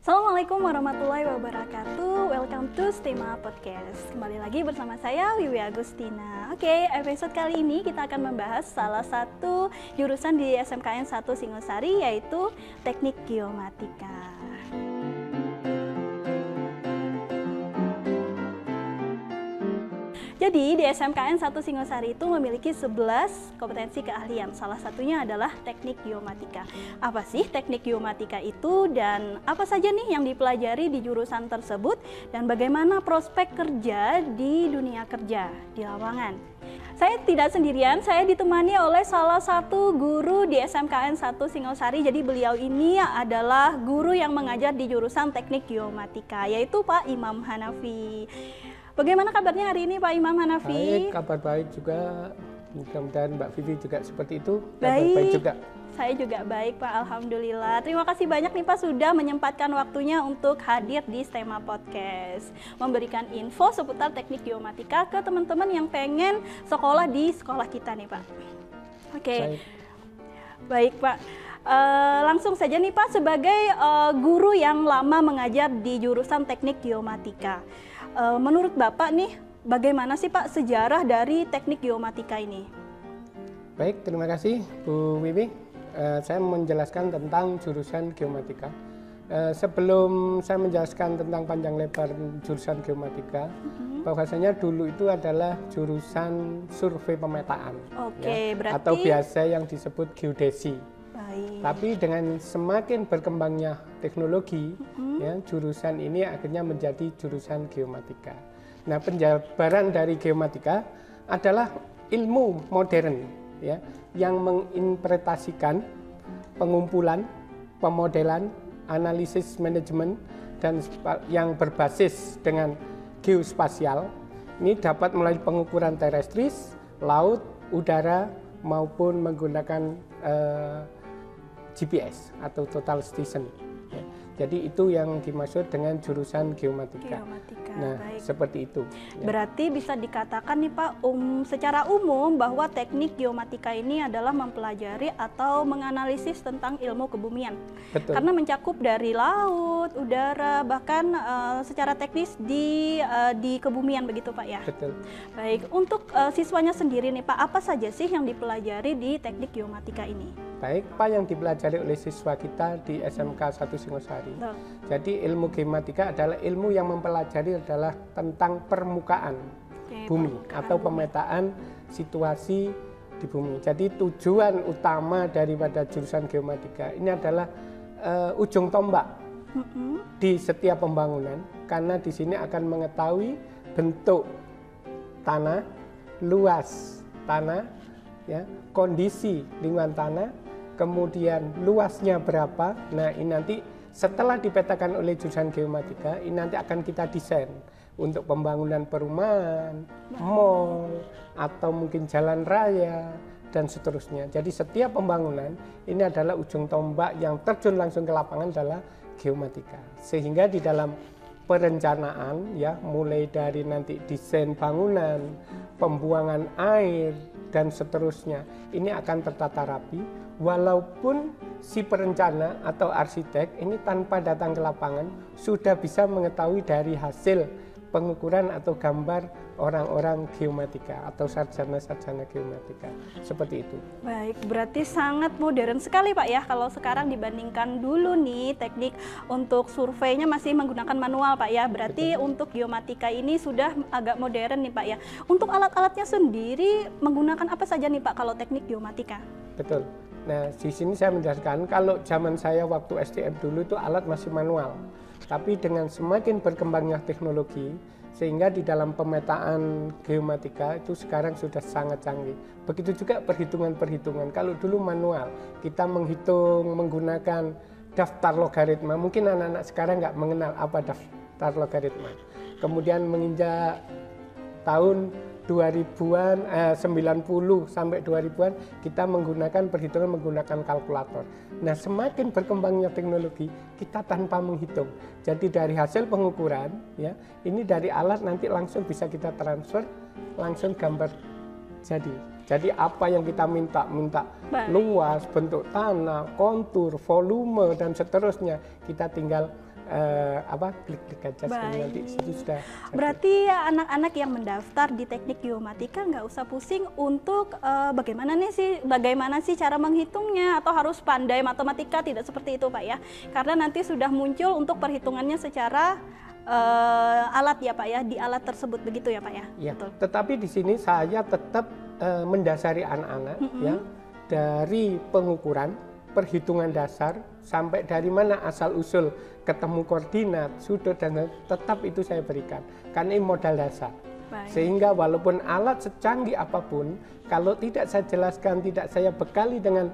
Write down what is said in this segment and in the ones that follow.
Assalamualaikum warahmatullahi wabarakatuh. Welcome to STEMA Podcast. Kembali lagi bersama saya Wiwi Agustina. Oke, episode kali ini kita akan membahas salah satu jurusan di SMKN 1 Singosari, yaitu Teknik Geomatika. Jadi di SMKN 1 Singosari itu memiliki 11 kompetensi keahlian. Salah satunya adalah teknik geomatika. Apa sih teknik geomatika itu dan apa saja nih yang dipelajari di jurusan tersebut dan bagaimana prospek kerja di dunia kerja di lapangan? Saya tidak sendirian, saya ditemani oleh salah satu guru di SMKN 1 Singosari. Jadi beliau ini adalah guru yang mengajar di jurusan teknik geomatika, yaitu Pak Imam Hanafi. Bagaimana kabarnya hari ini Pak Imam Hanafi? Baik, kabar baik juga. Mudah-mudahan Mbak Vivi juga seperti itu. Baik juga. Saya juga baik Pak, Alhamdulillah. Terima kasih banyak nih Pak sudah menyempatkan waktunya untuk hadir di STEMA Podcast. Memberikan info seputar teknik geomatika ke teman-teman yang pengen sekolah di sekolah kita nih Pak. Oke. Baik Pak. Langsung saja nih Pak, sebagai guru yang lama mengajar di jurusan teknik geomatika. Menurut Bapak nih, bagaimana sih Pak sejarah dari teknik geomatika ini? Baik, terima kasih Bu Wiwi. Saya menjelaskan tentang jurusan geomatika. Sebelum saya menjelaskan tentang panjang lebar jurusan geomatika, bahwasanya dulu itu adalah jurusan survei pemetaan. Oke, berarti atau biasa yang disebut geodesi. Baik. Tapi dengan semakin berkembangnya teknologi, ya, jurusan ini akhirnya menjadi jurusan geomatika. Nah, penjabaran dari geomatika adalah ilmu modern, ya, yang menginterpretasikan pengumpulan, pemodelan, analisis manajemen, dan yang berbasis dengan geospasial. Ini dapat melalui pengukuran terestris, laut, udara, maupun menggunakan GPS atau total station. Ya. Jadi itu yang dimaksud dengan jurusan geomatika. Nah, baik. Seperti itu. Ya. Berarti bisa dikatakan nih Pak, secara umum bahwa teknik geomatika ini adalah mempelajari atau menganalisis tentang ilmu kebumian. Betul. Karena mencakup dari laut, udara, bahkan secara teknis di kebumian begitu Pak ya. Betul. Baik, untuk siswanya sendiri nih Pak, apa saja sih yang dipelajari di teknik geomatika ini? Baik, apa yang dipelajari oleh siswa kita di SMK 1 Singosari. Jadi ilmu geomatika adalah ilmu yang mempelajari adalah tentang permukaan bumi atau pemetaan situasi di bumi. Jadi tujuan utama daripada jurusan geomatika ini adalah ujung tombak di setiap pembangunan, karena di sini akan mengetahui bentuk tanah, luas tanah, ya, kondisi lingkungan tanah, kemudian luasnya berapa. Nah, ini nanti setelah dipetakan oleh jurusan geomatika, ini nanti akan kita desain untuk pembangunan perumahan, mall, atau mungkin jalan raya, dan seterusnya. Jadi setiap pembangunan ini adalah ujung tombak yang terjun langsung ke lapangan adalah geomatika. Sehingga di dalam perencanaan, ya, mulai dari nanti desain bangunan, pembuangan air, dan seterusnya, ini akan tertata rapi. Walaupun si perencana atau arsitek ini tanpa datang ke lapangan sudah bisa mengetahui dari hasil pengukuran atau gambar orang-orang geomatika atau sarjana-sarjana geomatika. Seperti itu. Baik, berarti sangat modern sekali Pak ya kalau sekarang dibandingkan dulu nih teknik untuk surveinya masih menggunakan manual Pak ya. Berarti betul. Untuk geomatika ini sudah agak modern nih Pak ya. Untuk alat-alatnya sendiri menggunakan apa saja nih Pak kalau teknik geomatika? Betul. Nah, di sini saya menjelaskan kalau zaman saya waktu STM dulu itu alat masih manual. Tapi dengan semakin berkembangnya teknologi, sehingga di dalam pemetaan geomatika itu sekarang sudah sangat canggih. Begitu juga perhitungan-perhitungan. Kalau dulu manual, kita menghitung menggunakan daftar logaritma. Mungkin anak-anak sekarang nggak mengenal apa daftar logaritma. Kemudian menginjak tahun 2000-an, 90 sampai 2000-an kita menggunakan perhitungan menggunakan kalkulator. Nah, semakin berkembangnya teknologi, kita tanpa menghitung. Jadi dari hasil pengukuran, ya, ini dari alat nanti langsung bisa kita transfer, langsung gambar jadi. Jadi apa yang kita minta luas, bentuk tanah, kontur, volume, dan seterusnya, kita tinggal klik-klik aja nanti situ sudah. Berarti anak-anak yang mendaftar di teknik geomatika nggak usah pusing untuk bagaimana sih cara menghitungnya, atau harus pandai matematika, tidak seperti itu Pak ya, karena nanti sudah muncul untuk perhitungannya secara alat ya Pak ya, di alat tersebut begitu ya Pak ya. Ya, betul. Tetapi di sini saya tetap mendasari anak-anak ya dari pengukuran, perhitungan dasar, sampai dari mana asal usul ketemu koordinat, sudut, dan tetap itu saya berikan karena ini modal dasar. Baik. Sehingga walaupun alat secanggih apapun, kalau tidak saya jelaskan, tidak saya bekali dengan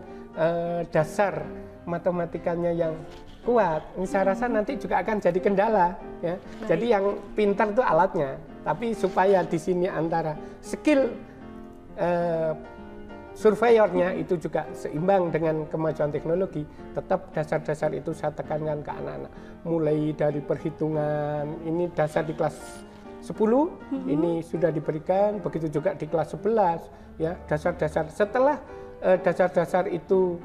dasar matematikanya yang kuat, ini saya rasa nanti juga akan jadi kendala ya. Jadi yang pintar itu alatnya, tapi supaya di sini antara skill surveyornya itu juga seimbang dengan kemajuan teknologi, tetap dasar-dasar itu saya tekankan ke anak-anak. Mulai dari perhitungan, ini dasar di kelas 10, ini sudah diberikan, begitu juga di kelas 11 ya, dasar-dasar. Setelah dasar-dasar itu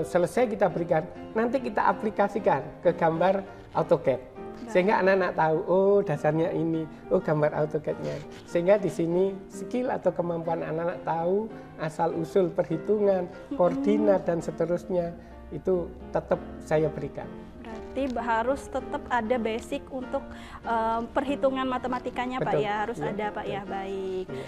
selesai kita berikan, nanti kita aplikasikan ke gambar AutoCAD, sehingga anak-anak tahu, oh dasarnya ini, oh gambar AutoCAD-nya. Sehingga di sini skill atau kemampuan anak-anak tahu asal usul perhitungan, koordinat dan seterusnya itu tetap saya berikan. Berarti harus tetap ada basic untuk perhitungan matematikanya. Betul. Pak ya, harus ada Pak ya. Baik. Iya.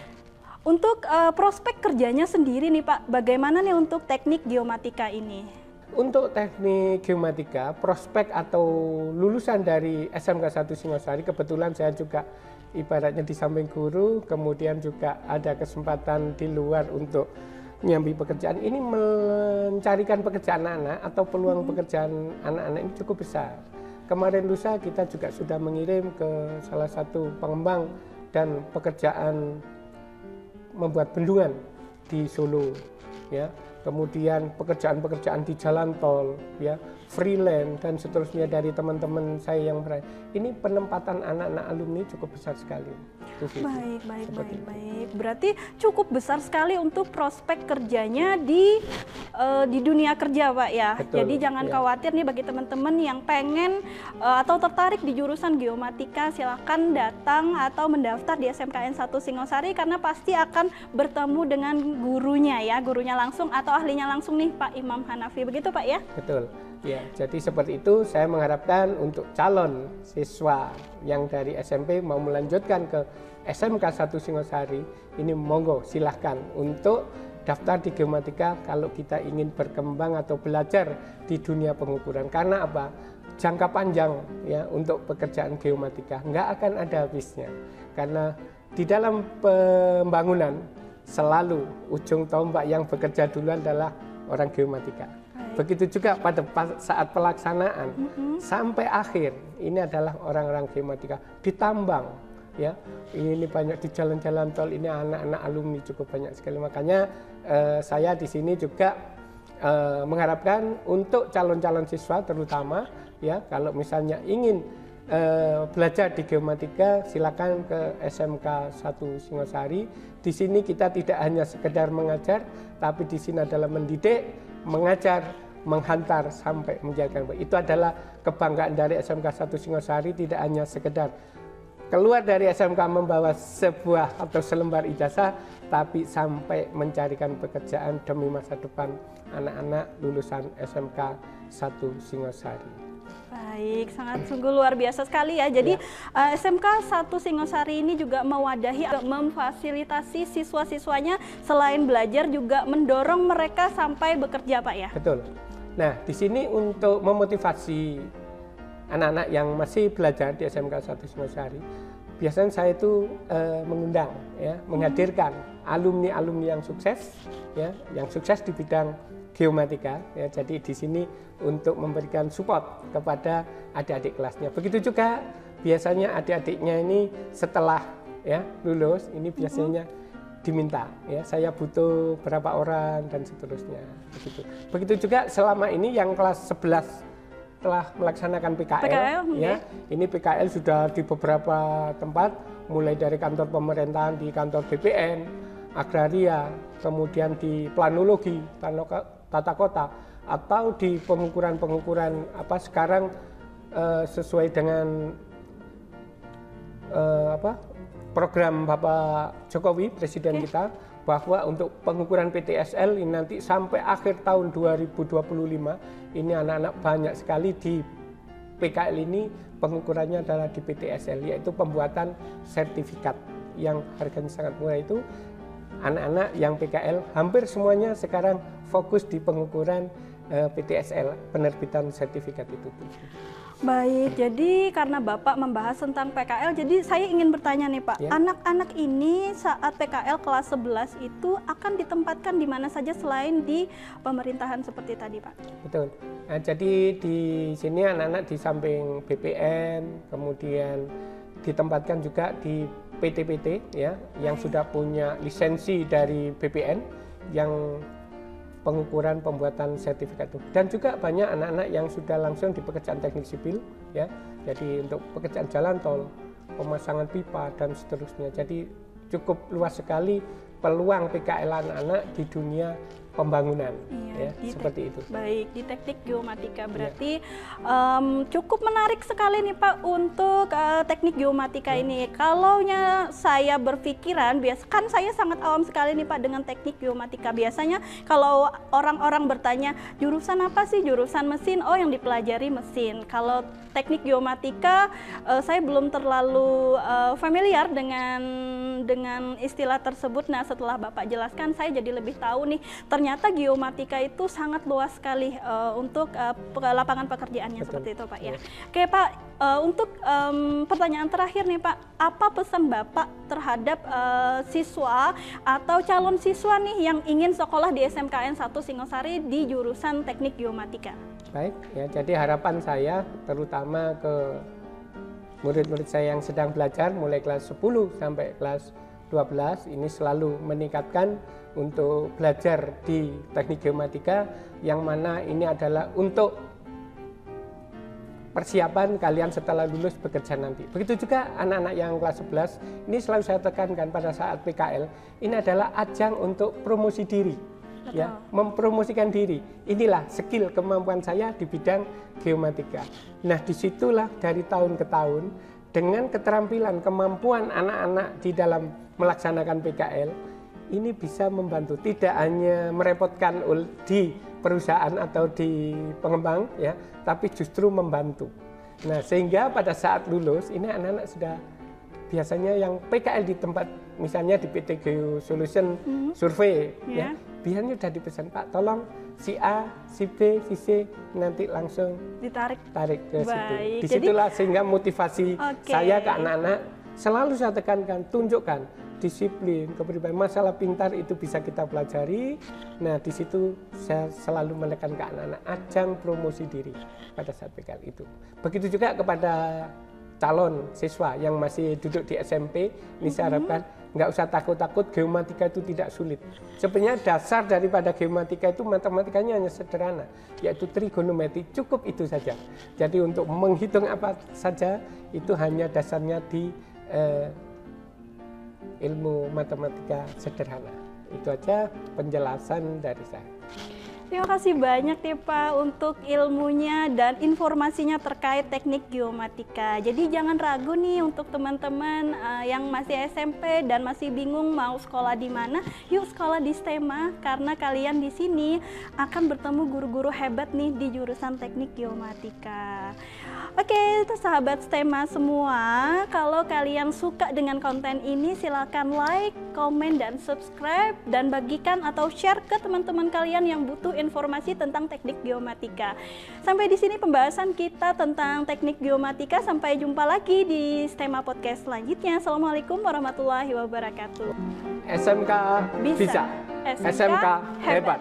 Untuk prospek kerjanya sendiri nih Pak, bagaimana nih untuk teknik geomatika ini? Untuk teknik geomatika, prospek atau lulusan dari SMK 1 Singosari, kebetulan saya juga ibaratnya di samping guru, kemudian juga ada kesempatan di luar untuk nyambi pekerjaan. Ini mencarikan pekerjaan anak-anak atau peluang pekerjaan anak-anak ini cukup besar. Kemarin lusa kita juga sudah mengirim ke salah satu pengembang dan pekerjaan membuat bendungan di Solo ya. Kemudian pekerjaan-pekerjaan di jalan tol, ya, freelance dan seterusnya dari teman-teman saya yang berada. Ini penempatan anak-anak alumni cukup besar sekali. Baik. Berarti cukup besar sekali untuk prospek kerjanya di dunia kerja, Pak ya. Betul, jadi jangan khawatir nih bagi teman-teman yang pengen atau tertarik di jurusan geomatika, silakan datang atau mendaftar di SMKN 1 Singosari karena pasti akan bertemu dengan gurunya ya, gurunya langsung atau ahlinya langsung nih Pak Imam Hanafi. Begitu Pak ya? Betul. Ya, jadi seperti itu saya mengharapkan untuk calon siswa yang dari SMP mau melanjutkan ke SMK 1 Singosari, ini monggo silahkan untuk daftar di geomatika kalau kita ingin berkembang atau belajar di dunia pengukuran. Karena apa? Jangka panjang ya untuk pekerjaan geomatika nggak akan ada habisnya. Karena di dalam pembangunan selalu ujung tombak yang bekerja duluan adalah orang geomatika. Begitu juga pada saat pelaksanaan sampai akhir ini adalah orang-orang geomatika. Ditambang ya, ini banyak di jalan-jalan tol, ini anak-anak alumni cukup banyak sekali. Makanya saya di sini juga mengharapkan untuk calon-calon siswa terutama ya, kalau misalnya ingin belajar di geomatika silakan ke SMK 1 Singosari. Di sini kita tidak hanya sekedar mengajar, tapi di sini adalah mendidik, mengajar, menghantar sampai menjaga. Itu adalah kebanggaan dari SMK 1 Singosari, tidak hanya sekedar keluar dari SMK membawa sebuah atau selembar ijazah, tapi sampai mencarikan pekerjaan demi masa depan anak-anak lulusan SMK 1 Singosari. Baik, sangat sungguh luar biasa sekali ya. Jadi SMK 1 Singosari ini juga mewadahi, memfasilitasi siswa-siswanya selain belajar juga mendorong mereka sampai bekerja Pak ya? Betul. Nah, di sini untuk memotivasi anak-anak yang masih belajar di SMK 1 Singosari, biasanya saya itu mengundang, ya, menghadirkan alumni-alumni yang sukses di bidang geomatika. Ya, jadi di sini untuk memberikan support kepada adik-adik kelasnya. Begitu juga biasanya adik-adiknya ini setelah ya lulus, ini biasanya diminta ya, saya butuh berapa orang dan seterusnya. Begitu juga selama ini yang kelas 11 telah melaksanakan PKL ya. Ini PKL sudah di beberapa tempat, mulai dari kantor pemerintahan, di kantor BPN, agraria, kemudian di planologi, tata kota, atau di pengukuran sekarang sesuai dengan program Bapak Jokowi, Presiden kita, bahwa untuk pengukuran PTSL ini nanti sampai akhir tahun 2025, ini anak-anak banyak sekali di PKL ini pengukurannya adalah di PTSL, yaitu pembuatan sertifikat yang harganya sangat murah. Itu anak-anak yang PKL hampir semuanya sekarang fokus di pengukuran PTSL, penerbitan sertifikat itu. Baik, jadi karena Bapak membahas tentang PKL, jadi saya ingin bertanya nih Pak, anak-anak ini saat PKL kelas 11 itu akan ditempatkan di mana saja selain di pemerintahan seperti tadi Pak? Betul. Nah, jadi di sini anak-anak di samping BPN, kemudian ditempatkan juga di PT-PT ya, yang sudah punya lisensi dari BPN yang pengukuran pembuatan sertifikat itu, dan juga banyak anak-anak yang sudah langsung di pekerjaan teknik sipil ya, jadi untuk pekerjaan jalan tol, pemasangan pipa dan seterusnya. Jadi cukup luas sekali peluang PKL anak-anak di dunia pembangunan, ya, seperti itu. Baik, di teknik geomatika berarti cukup menarik sekali nih Pak untuk teknik geomatika ini. Kalau saya berpikiran, kan saya sangat awam sekali nih Pak dengan teknik geomatika. Biasanya kalau orang-orang bertanya, jurusan apa sih? Jurusan mesin, oh yang dipelajari mesin. Kalau teknik geomatika, saya belum terlalu familiar dengan istilah tersebut. Nah, setelah Bapak jelaskan, saya jadi lebih tahu nih, ternyata geomatika itu sangat luas sekali untuk lapangan pekerjaannya. Betul. Seperti itu Pak ya. Oke Pak, untuk pertanyaan terakhir nih Pak, apa pesan Bapak terhadap siswa atau calon siswa nih yang ingin sekolah di SMKN 1 Singosari di jurusan teknik geomatika? Baik, ya, jadi harapan saya terutama ke murid-murid saya yang sedang belajar mulai kelas 10 sampai kelas 12 ini selalu meningkatkan untuk belajar di teknik geomatika, yang mana ini adalah untuk persiapan kalian setelah lulus bekerja nanti. Begitu juga anak-anak yang kelas 11, ini selalu saya tekankan pada saat PKL, ini adalah ajang untuk promosi diri. Ya, mempromosikan diri. Inilah skill kemampuan saya di bidang geomatika. Nah, disitulah dari tahun ke tahun dengan keterampilan kemampuan anak-anak di dalam melaksanakan PKL ini bisa membantu, tidak hanya merepotkan di perusahaan atau di pengembang ya, tapi justru membantu. Nah, sehingga pada saat lulus ini anak-anak sudah biasanya yang PKL di tempat misalnya di PT Geo Solution Survey ya, biasanya sudah dipesan, Pak tolong si A, si B, si C nanti langsung tarik ke situ. Disitulah sehingga motivasi saya ke anak-anak selalu saya tekankan, tunjukkan disiplin, kepribadian, masalah pintar itu bisa kita pelajari. Nah, di situ saya selalu menekan ke anak-anak ajang promosi diri pada saat PKL itu. Begitu juga kepada calon siswa yang masih duduk di SMP, ini saya harapkan nggak usah takut-takut, geomatika itu tidak sulit. Sebenarnya dasar daripada geomatika itu matematikanya hanya sederhana, yaitu trigonometri, cukup itu saja. Jadi untuk menghitung apa saja itu hanya dasarnya di ilmu matematika sederhana. Itu aja penjelasan dari saya. Terima kasih banyak nih Pak untuk ilmunya dan informasinya terkait teknik geomatika. Jadi jangan ragu nih untuk teman-teman yang masih SMP dan masih bingung mau sekolah di mana, yuk sekolah di STEMA karena kalian di sini akan bertemu guru-guru hebat nih di jurusan teknik geomatika. Oke, sahabat STEMA semua, kalau kalian suka dengan konten ini silakan like, komen, dan subscribe, dan bagikan atau share ke teman-teman kalian yang butuh informasi tentang teknik geomatika. Sampai di sini pembahasan kita tentang teknik geomatika. Sampai jumpa lagi di STEMA Podcast selanjutnya. Assalamualaikum warahmatullahi wabarakatuh. SMK bisa. SMK hebat.